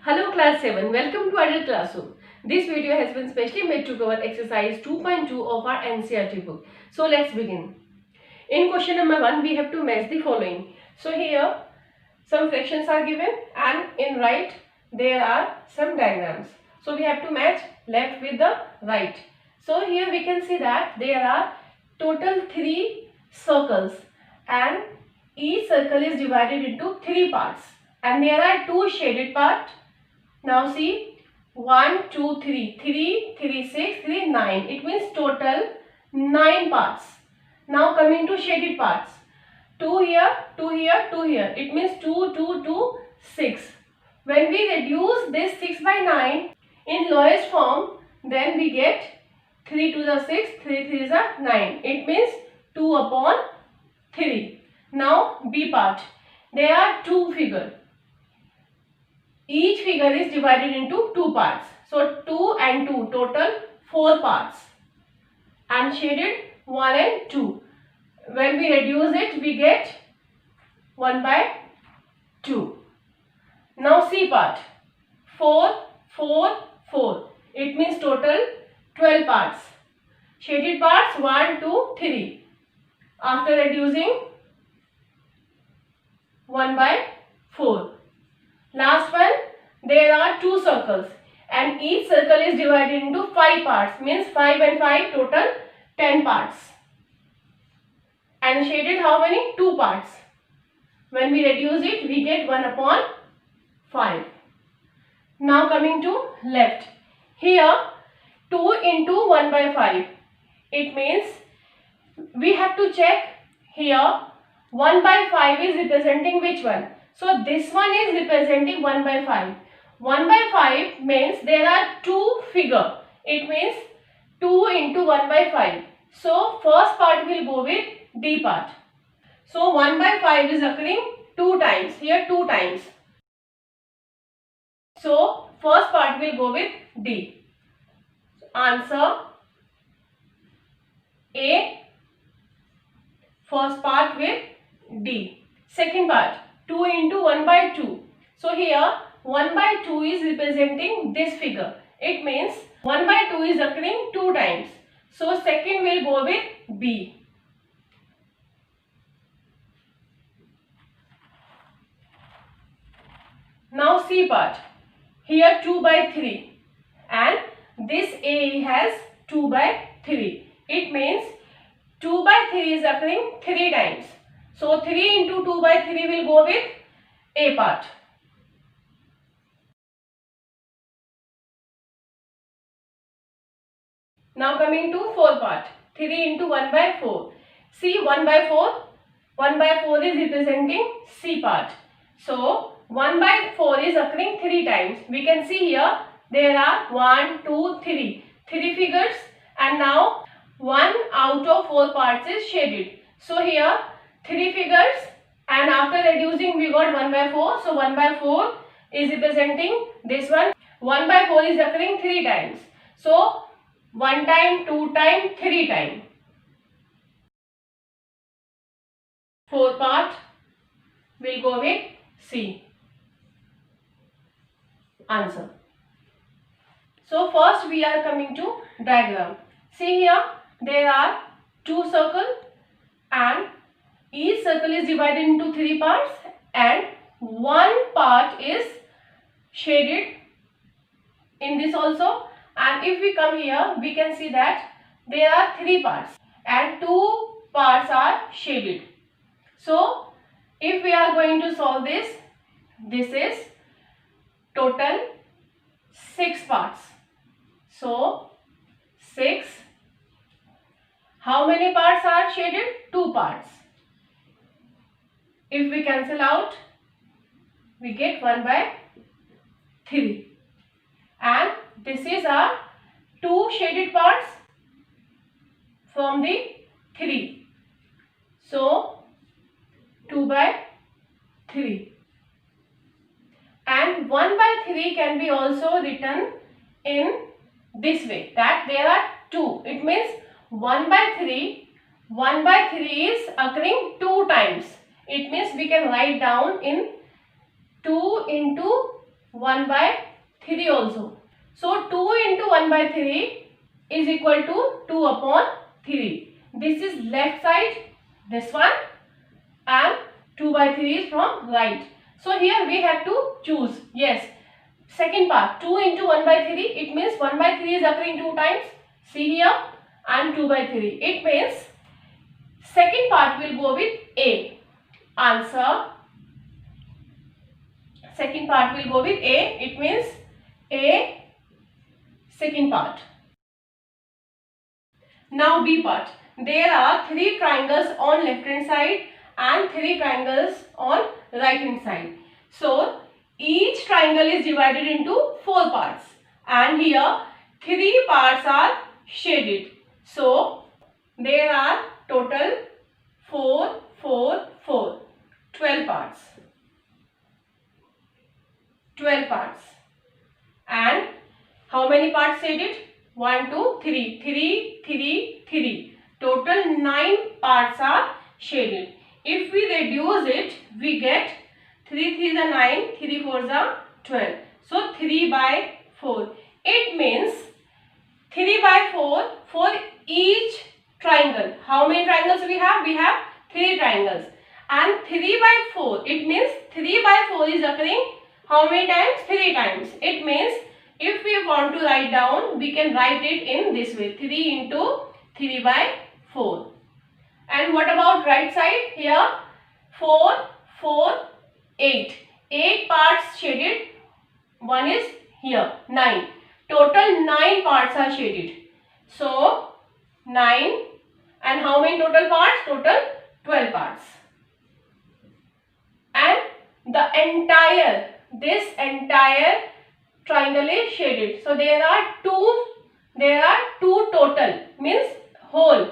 Hello class 7, welcome to Adult Classroom. This video has been specially made to cover exercise 2.2 of our NCERT book. So let's begin. In question number 1, we have to match the following. So here some fractions are given and in right there are some diagrams. So we have to match left with the right. So here we can see that there are total 3 circles and each circle is divided into 3 parts and there are 2 shaded parts. Now see 1, 2, 3, 3, 3, 6, 3, 9. It means total 9 parts. Now coming to shaded parts. 2 here, 2 here, 2 here. It means 2, 2, 2, 6. When we reduce this 6 by 9 in lowest form, then we get 3 to the 6, 3 3 is a 9. It means 2 upon 3. Now B part. There are 2 figures. Each figure is divided into 2 parts. So 2 and 2, total 4 parts. And shaded 1 and 2. When we reduce it, we get 1 by 2. Now C part. 4, 4, 4. It means total 12 parts. Shaded parts 1, 2, 3. After reducing 1 by 4. Last one, there are 2 circles and each circle is divided into 5 parts, means 5 and 5 total 10 parts. And shaded how many? 2 parts. When we reduce it, we get 1 upon 5. Now coming to left. Here 2 into 1 by 5. It means we have to check here 1 by 5 is representing which one? So this one is representing 1 by 5. 1 by 5 means there are 2 figures. It means 2 into 1 by 5. So first part will go with D part. So 1 by 5 is occurring 2 times. Here 2 times. So first part will go with D. Answer A. First part with D. Second part. 2 into 1 by 2. So here 1 by 2 is representing this figure. It means 1 by 2 is occurring 2 times. So second will go with B. Now C part. Here 2 by 3 and this A has 2 by 3. It means 2 by 3 is occurring 3 times. So 3 into 2 by 3 will go with A part. Now coming to 4 part. 3 into 1 by 4. See 1 by 4. 1 by 4 is representing C part. So 1 by 4 is occurring 3 times. We can see here there are 1, 2, 3. 3 figures and now 1 out of 4 parts is shaded. So here 3 figures and after reducing we got 1 by 4. So 1 by 4 is representing this one. 1 by 4 is occurring 3 times. So 1 time, 2 time, 3 time. 4 part will go with C. Answer. So first we are coming to diagram. See here there are 2 circles and each circle is divided into 3 parts and 1 part is shaded in this also. And if we come here, we can see that there are 3 parts and 2 parts are shaded. So if we are going to solve this, this is total 6 parts. So 6. How many parts are shaded? 2 parts. If we cancel out, we get 1 by 3. And this is our 2 shaded parts from the 3. So 2 by 3. And 1 by 3 can be also written in this way, that there are 2. It means 1 by 3 is occurring 2 times. It means we can write down in 2 into 1 by 3 also. So 2 into 1 by 3 is equal to 2 upon 3. This is left side, this one, and 2 by 3 is from right. So here we have to choose. Yes, second part, 2 into 1 by 3, it means 1 by 3 is occurring 2 times. See here, and 2 by 3. It means second part will go with A. Answer. Second part will go with A. It means A, second part. Now B part. There are 3 triangles on left hand side and 3 triangles on right hand side. So each triangle is divided into 4 parts, and here 3 parts are shaded. So there are total 4, 4, 4, 12 parts. 12 parts. And how many parts shaded? 1, 2, 3, 3, 3, 3. Total 9 parts are shaded. If we reduce it, we get 3 3s are 9, 3 4s are 12. So 3 by 4. It means 3 by 4 for each triangle. How many triangles we have? We have 3 triangles. And 3 by 4, it means 3 by 4 is occurring how many times? 3 times. It means if we want to write down, we can write it in this way. 3 into 3 by 4. And what about right side? Here 4, 4, 8. 8 parts shaded. One is here 9. Total 9 parts are shaded. So 9, and how many total parts? Total 12 parts. And this entire triangle is shaded. So there are two total, means whole.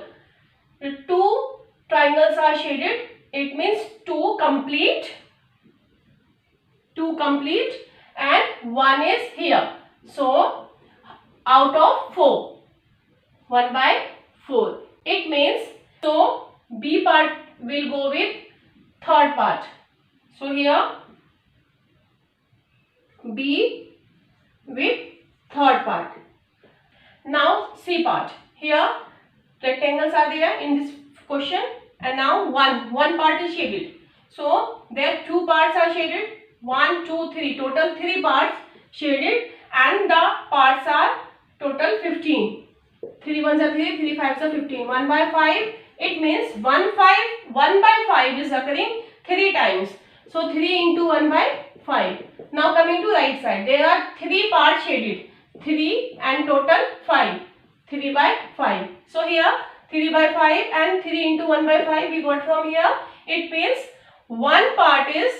2 triangles are shaded. It means 2 complete, and 1 is here. So out of 4, 1 by 4. It means, so B part will go with third part. So here B with third part. Now C part. Here rectangles are there in this question, and now one part is shaded. So there 2 parts are shaded. 1, 2, 3. Total 3 parts shaded, and the parts are total 15. 3 1s are 3, 3 5s are 15. 1 by 5. It means 1 by 5 is occurring 3 times. So 3 into 1 by 5. Now coming to right side, there are 3 parts shaded. 3 and total 5. 3 by 5. So here 3 by 5 and 3 into 1 by 5 we got from here. It means 1 part is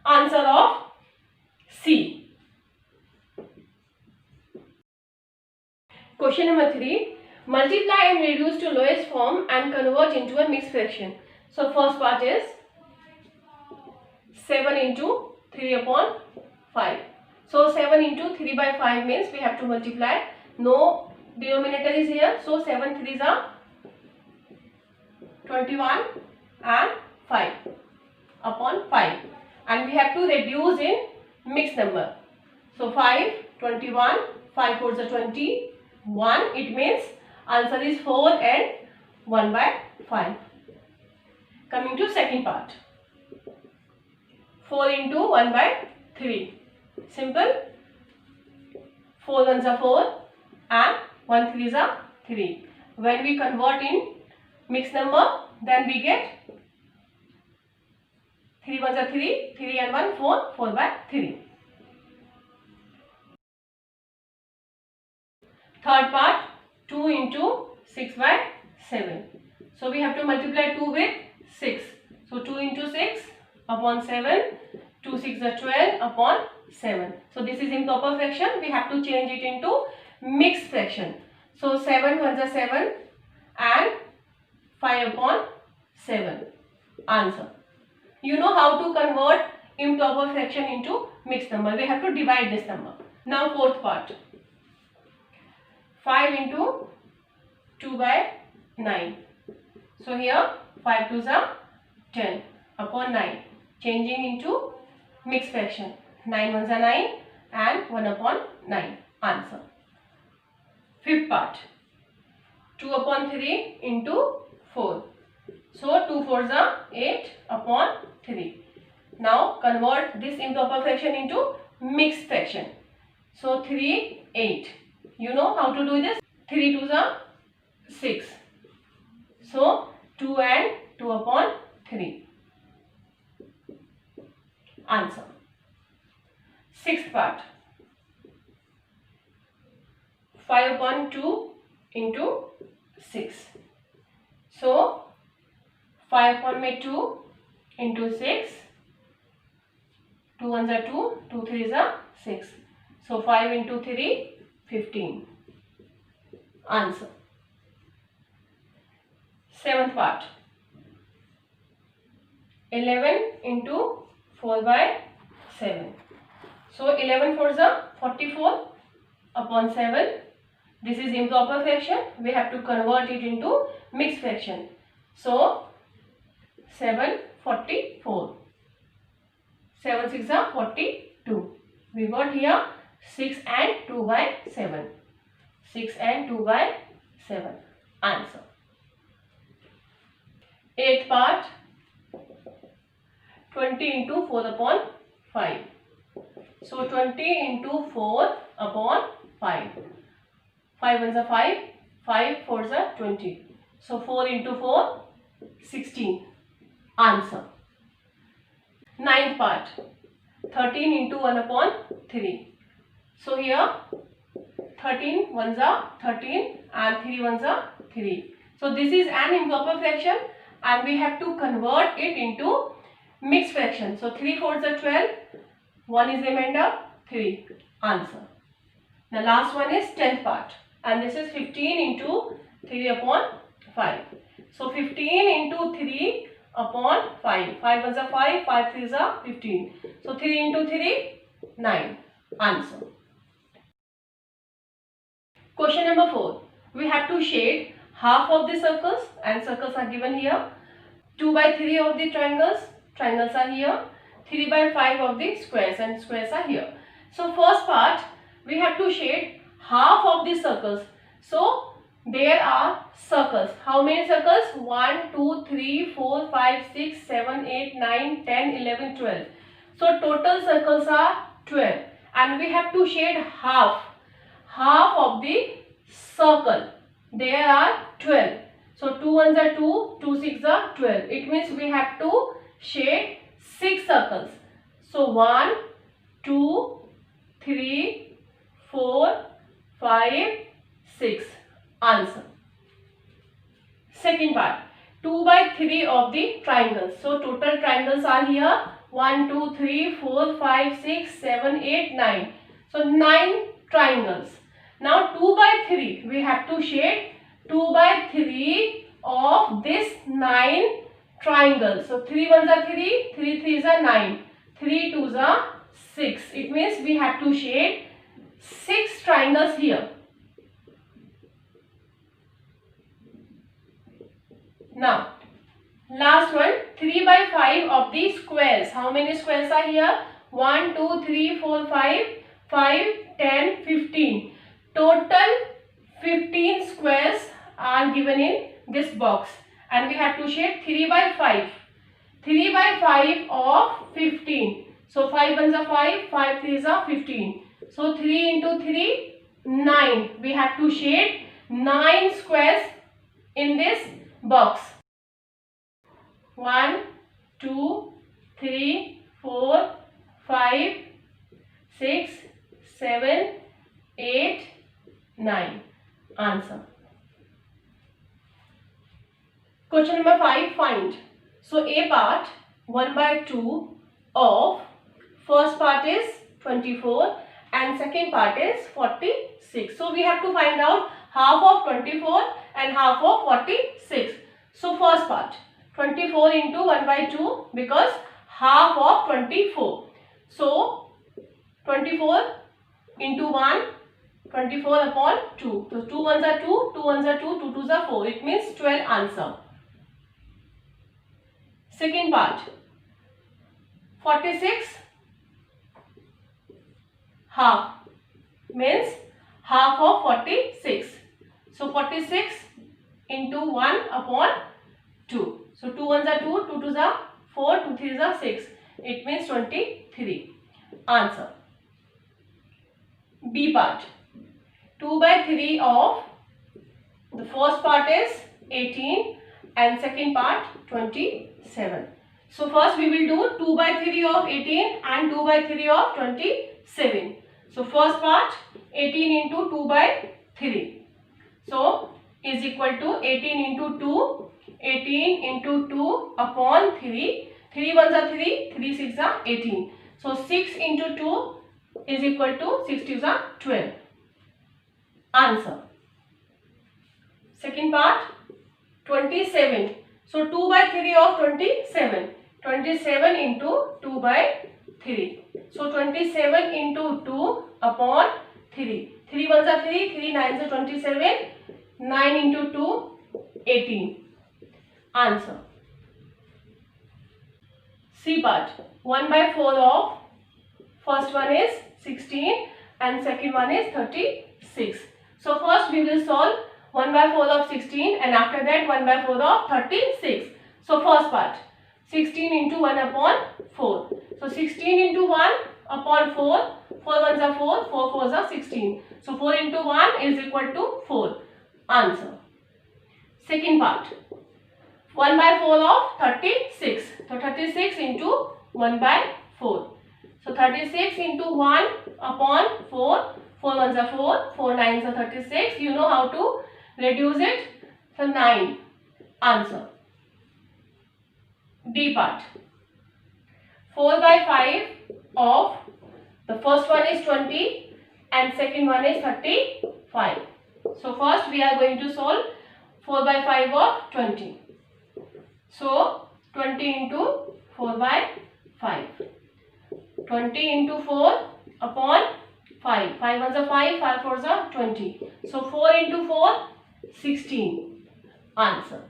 answer of C. Question number 3. Multiply and reduce to lowest form and convert into a mixed fraction. So first part is 7 into 3 upon 5. So 7 into 3 by 5 means we have to multiply. No denominator is here. So 7 3s are 21 and 5 upon 5. And we have to reduce in mixed number. So 5, 21, 5 4s are 20, 1. It means answer is 4 and 1 by 5. Coming to second part. 4 into 1 by 3. Simple. 4 1s are 4 and 1 3s are 3. When we convert in mixed number, then we get 3 1s are 3, 3 and 1 4, 4 by 3. Third part, 2 into 6 by 7. So we have to multiply 2 with 6. So 2 into 6 upon 7, 2 6 are 12 upon 7. So this is improper fraction. We have to change it into mixed fraction. So 7 1s are 7 and 5 upon 7. Answer. You know how to convert improper fraction into mixed number. We have to divide this number. Now fourth part. 5 into 2 by 9. So here 5 2s are 10 upon 9. Changing into mixed fraction. 9 1s are 9, and 1 upon 9. Answer. Fifth part. 2 upon 3 into 4. So 2 4s are 8 upon 3. Now convert this improper fraction into mixed fraction. So 3 8. You know how to do this. 3 2s are 6. So 2 and 2 upon 3. Answer. Sixth part. 5 upon 2 into 6. So 5 upon 2 into 6. 2 ones are 2, 2 threes are 6. So 5 into 3, 15. Answer. Seventh part. 11 into 4 by 7. So 11 fours are 44 upon 7. This is improper fraction. We have to convert it into mixed fraction. So 7 44. 7 6 are 42. We got here 6 and 2 by 7. 6 and 2 by 7. Answer. Eighth part. 20 into 4 upon 5. So 20 into 4 upon 5. 5 ones are 5. 5 fours are 20. So 4 into 4, 16. Answer. Ninth part. 13 into 1 upon 3. So here 13 ones are 13 and 3 ones are 3. So this is an improper fraction and we have to convert it into mixed fraction. So 3 fours are 12. 1 is remainder. 3. Answer. The last one is 10th part. And this is 15 into 3 upon 5. So 15 into 3 upon 5. 5 ones are 5. 5 threes are 15. So 3 into 3, 9. Answer. Question number 4. We have to shade half of the circles and circles are given here. 2 by 3 of the triangles. Triangles are here. 3 by 5 of the squares and squares are here. So first part we have to shade half of the circles. So there are circles. How many circles? 1, 2, 3, 4, 5, 6, 7, 8, 9, 10, 11, 12. So total circles are 12 and we have to shade half of the circle. There are 12. So 2 ones are 2, 2 6 are 12. It means we have to shade 6 circles. So 1, 2, 3, 4, 5, 6. Answer. Second part. 2 by 3 of the triangles. So total triangles are here. 1, 2, 3, 4, 5, 6, 7, 8, 9. So 9 triangles. Now 2 by 3. We have to shade 2 by 3 of this 9 triangles. So 3 ones are 3, 3 threes are 9, 3 twos are 6. It means we have to shade 6 triangles here. Now last one, 3 by 5 of the squares. How many squares are here? 1, 2, 3, 4, 5, 5, 10, 15. Total 15 squares are given in this box. And we have to shade 3 by 5. 3 by 5 of 15. So 5 ones are 5, 5 threes are 15. So 3 into 3, 9. We have to shade 9 squares in this box. 1, 2, 3, 4, 5, 6, 7, 8, 9. Answer. Question number 5. Find. So A part 1 by 2 of first part is 24 and second part is 46. So we have to find out half of 24 and half of 46. So first part 24 into 1 by 2 because half of 24. So 24 into 1, 24 upon 2. So 2 ones are 2, 2 ones are 2, 2 twos are 4. It means 12. Answer. Second part 46. half means half of 46. So 46 into 1 upon 2. So 2 ones are 2, 2 twos are 4, 2 threes are 6. It means 23. Answer. B part. 2 by 3 of the first part is 18 and second part 27. So first we will do 2 by 3 of 18 and 2 by 3 of 27. So first part 18 into 2 by 3. So is equal to 18 into 2. 18 into 2 upon 3. 3 ones are 3. 3 6 are 18. So 6 into 2 is equal to 6 twos are 12. Answer. Second part 27. So 2 by 3 of 27. 27 into 2 by 3. So 27 into 2 upon 3. 3 ones are 3. 3 nines are 27. 9 into 2 18. Answer. C part. 1 by 4 of first one is 16 and second one is 36. So first we will solve 1 by 4 of 16 and after that 1 by 4 of 36. So first part 16 into 1 upon 4. So 16 into 1 upon 4. 4 ones are 4. 4 fours are 16. So 4 into 1 is equal to 4. Answer. Second part 1 by 4 of 36. So 36 into 1 by 4. So 36 into 1 upon 4. 4 ones are 4. 4 nines are 36. You know how to reduce it. So 9. Answer. D part. 4 by 5 of the first one is 20 and second one is 35. So first we are going to solve 4 by 5 of 20. So 20 into 4 by 5. 20 into 4 upon 5. 5 ones are 5, 5 fours are 20. So 4 into 4, 16. Answer.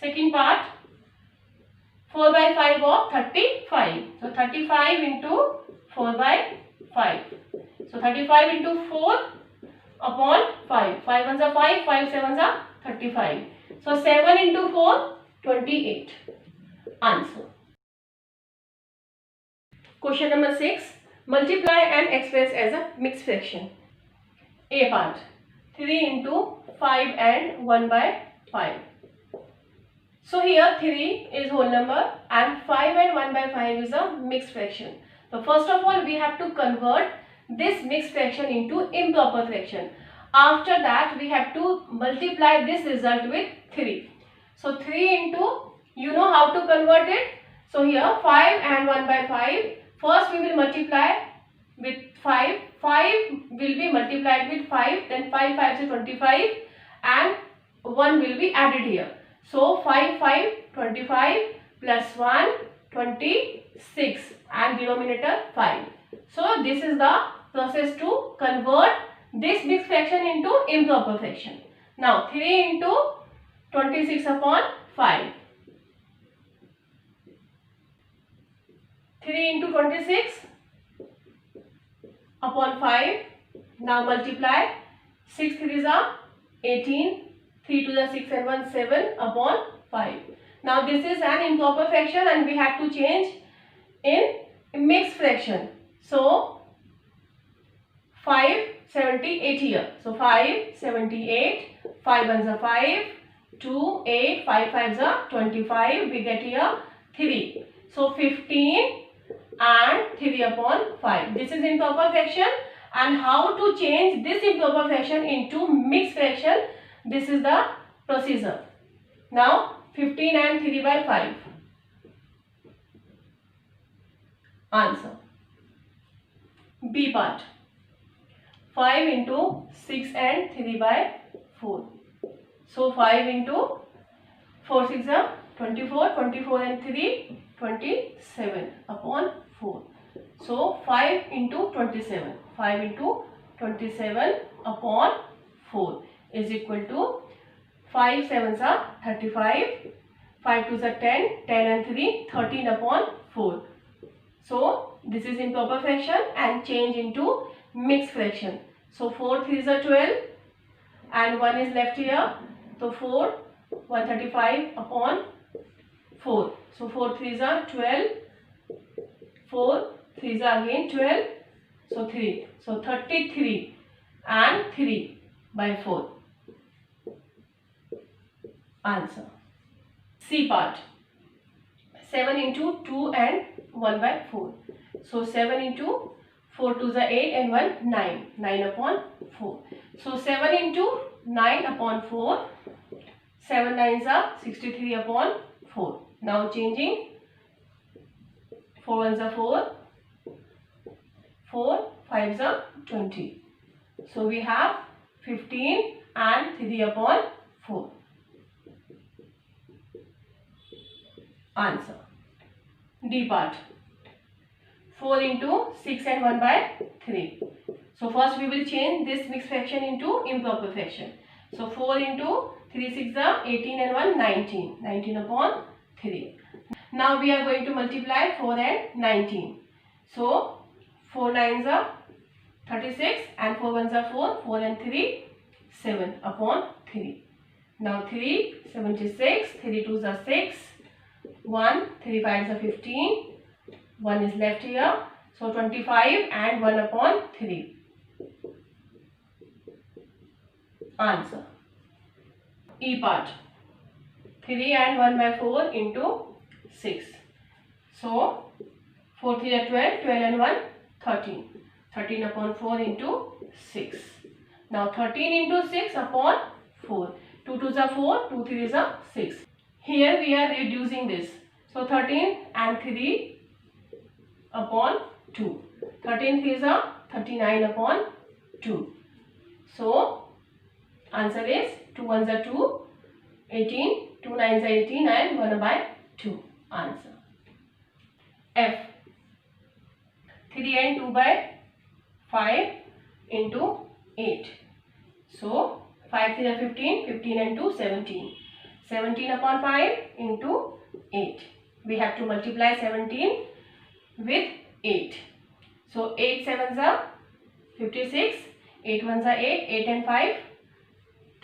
Second part 4 by 5 of 35. So 35 into 4 by 5. So 35 into 4 upon 5. 5 ones are 5, 5 sevens are 35. So 7 into 4, 28. Answer. Question number 6. Multiply and express as a mixed fraction. A part. 3 into 5 and 1 by 5. So here 3 is whole number and 5 and 1 by 5 is a mixed fraction. So first of all we have to convert this mixed fraction into improper fraction. After that we have to multiply this result with 3. So 3 into, you know how to convert it. So here 5 and 1 by 5. First we will multiply with 5. 5 will be multiplied with 5. Then 5 5 is 25 and 1 will be added here. So 5 5 25 plus 1 26 and denominator 5. So this is the process to convert this mixed fraction into improper fraction. Now 3 into 26 upon 5. 3 into 26 upon 5. Now multiply. 6 3s are 18. 3 to the 6 and 1 7 upon 5. Now this is an improper fraction and we have to change in mixed fraction. So 5 78 here. So 5 78. 5 ones are 5. 2 8. 5 5s are 25. We get here 3. So 15 and 3 upon 5. This is improper fraction, and how to change this improper fraction into mixed fraction, this is the procedure. Now 15 and 3 by 5. Answer. B part. 5 into 6 and 3 by 4. So 5 into 4 6 are 24. 24 and 3 27 upon 4. So 5 into 27. 5 into 27 upon 4 is equal to 5 sevens are 35. 5 twos are 10. 10 and 3 13 upon 4. So This is improper fraction and change into mixed fraction. So 4 3s are 12 and 1 is left here. So 4 135 upon 4. So 4 3s are 12. 4 3s are again 12. So 3. So 33 and 3 by 4. Answer. C part. 7 into 2 and 1 by 4. So 7 into 4 2s are 8 and 1 9. 9 upon 4. So 7 into 9 upon 4. 7 9s are 63 upon 4. Now changing. 4 1s are 4. 4 5s are 20. So we have 15 and 3 upon 4. Answer. D part. 4 into 6 and 1 by 3. So first we will change this mixed fraction into improper fraction. So 4 into 3 6 are 18 and 1 19. 19 upon 3. Now we are going to multiply 4 and 19. So 4 9s are 36 and 4 1s are 4. 4 and 3 7 upon 3. Now 3 76. 3 2s are 6. 1 3 5s are 15. 1 is left here. So 25 and 1 upon 3. Answer. E part. 3 and 1 by 4 into 6. So 4 3 are 12. 12 and 1 13. 13 upon 4 into 6. Now 13 into 6 upon 4. 2 2s are 4. 2 3s are 6. Here we are reducing this. So 13 and 3 upon 2. 13 3s are 39 upon 2. So answer is 2 1s are 2. 18. 2 9s are 18 and 1 by 2. Answer. F. 3 and 2 by 5 into 8. So 5 3 are 15. 15 and 2 17. 17 upon 5 into 8. We have to multiply 17 with 8. So 8 7s are 56. 8 1s are 8. 8 and 5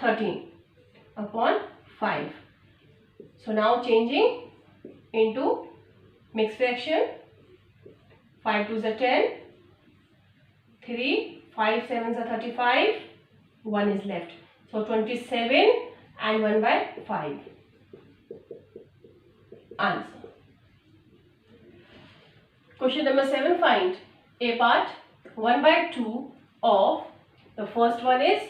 13 upon 5. So now changing into mixed fraction. 5 2s are 10. 3 5 7s are 35. 1 is left. So 27 and 1 by 5. Answer. Question number 7. Find A part 1 by 2 of the first one is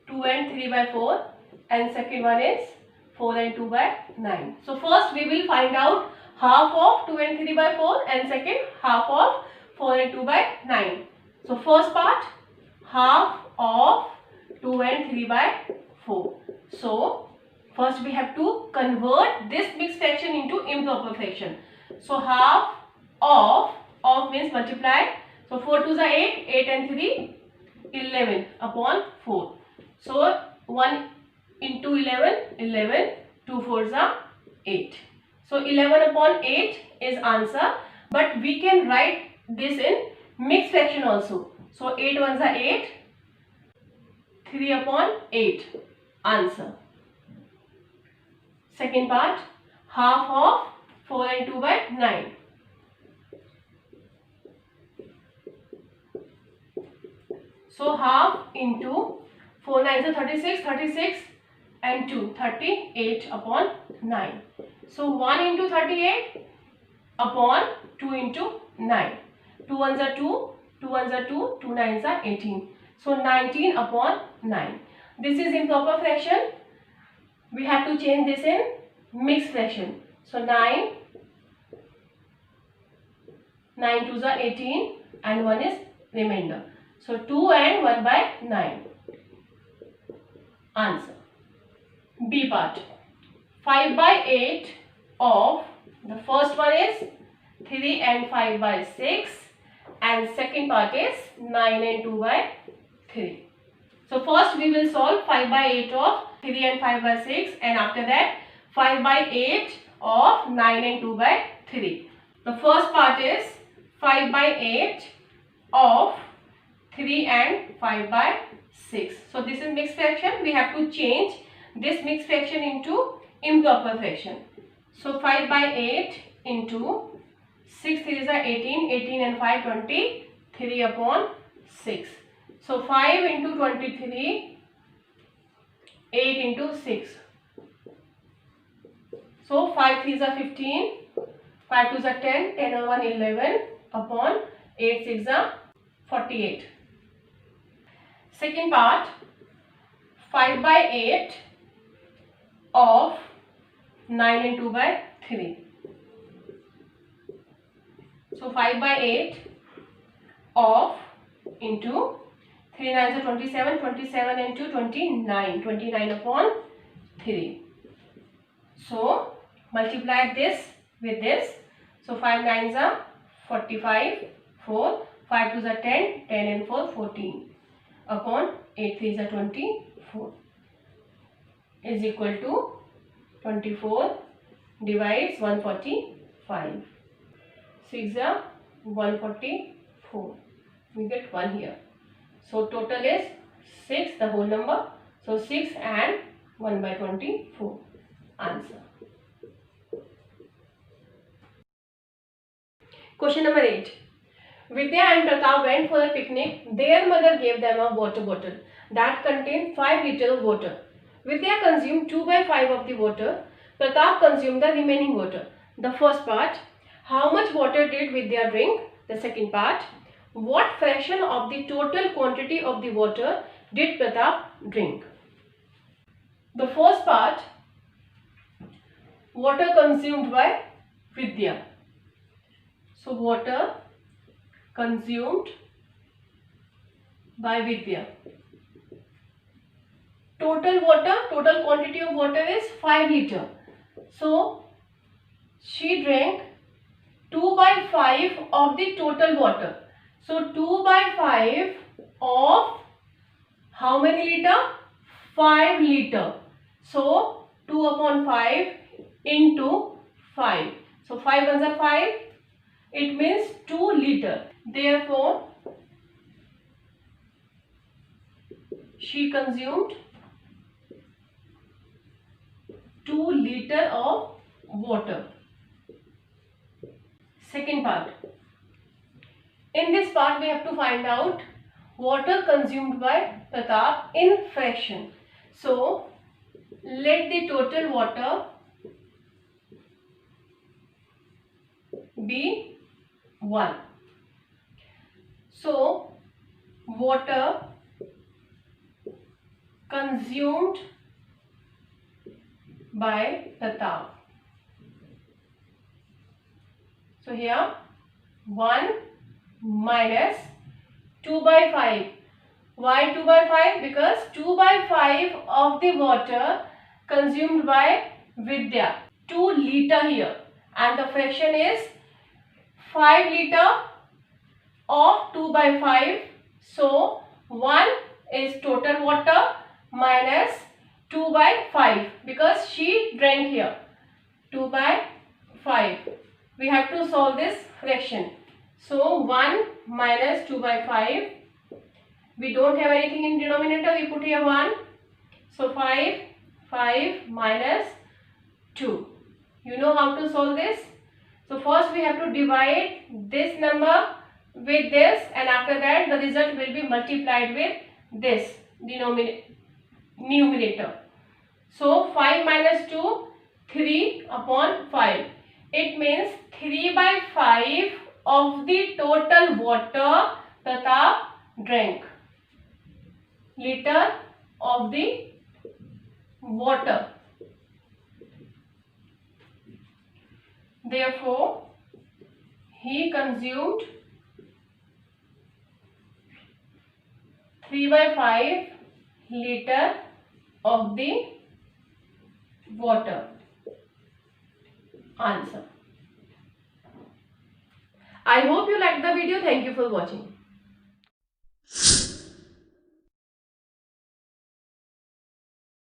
2 and 3 by 4 and second one is 4 and 2 by 9. So first we will find out half of 2 and 3 by 4 and second half of 4 and 2 by 9. So first part, half of 2 and 3 by 4. So first we have to convert this mixed fraction into improper fraction. So half of means multiply. So 4 2s are 8, 8 and 3 11 upon 4. So 1 into 11, 11, 2 4s are 8. So 11 upon 8 is answer, but we can write this in mixed fraction also. So 8 1s are 8, 3 upon 8, answer. Second part, half of 4 and 2 by 9. So half into 4 9s are 36, 36 and 2, 38 upon 9. So 1 into 38 upon 2 into 9. 2 1s are 2, 2 1s are 2, 2 9s are 18. So 19 upon 9. This is improper fraction. We have to change this in mixed fraction. So 9 2s are 18 and 1 is remainder. So 2 and 1 by 9. Answer. B part. 5 by 8 of the first one is 3 and 5 by 6 and second part is 9 and 2 by 3. So first we will solve 5 by 8 of 3 and 5 by 6 and after that 5 by 8 of 9 and 2 by 3. The first part is 5/8 of 3 and 5/6. So this is mixed fraction. We have to change this mixed fraction into improper fraction. So 5/8 into 6 3s are 18, 18 and 5 23 upon 6. So 5 into 23, 8 into 6. So 5 3s are 15, 5 2s are 10, 10 and 1 11 upon 8 6 are 48. Second part, 5/8 of 9 and 2/3. So 5/8 of into 3 9s are 27, 27 into 29, 29 upon 3. So multiply this with this. So 5 9s are 45, 4, 5 2s are 10, 10 and 4 14 upon 8 3s are 24 is equal to 24 divides 145. 6 are 144. We get 1 here. So total is 6, the whole number. So 6 and 1/24. Answer. Question number 8. Vidya and Pratap went for a picnic. Their mother gave them a water bottle that contained 5 liters of water. Vidya consumed 2/5 of the water. Pratap consumed the remaining water. The first part, how much water did Vidya drink? The second part, what fraction of the total quantity of the water did Pratap drink? The first part, water consumed by Vidya. So water consumed by Vidya. Total water, total quantity of water is 5 liters. So she drank 2/5 of the total water. So 2/5 of how many liter? 5 liter. So 2 upon 5 into 5. So 5 ones are 5. It means 2 liter. Therefore, she consumed 2 liter of water. Second part. In this part, we have to find out water consumed by Pratap in fraction. So, let the total water be 1. So, water consumed by Pratap. So, here 1 minus 2/5. Why 2/5? Because 2/5 of the water consumed by Vidya. 2 liter here. And the fraction is 5 liter of 2/5. So 1 is total water minus 2/5 because she drank here. 2/5. We have to solve this fraction. So 1 minus 2/5. We don't have anything in denominator. We put here 1. So 5 minus 2. You know how to solve this. So first we have to divide this number with this, and after that the result will be multiplied with this numerator. So 5 minus 2, 3 upon 5. It means 3/5 of the total water Pratap drank. Liter of the water. Therefore, he consumed 3/5 liter of the water. Answer. I hope you liked the video. Thank you for watching.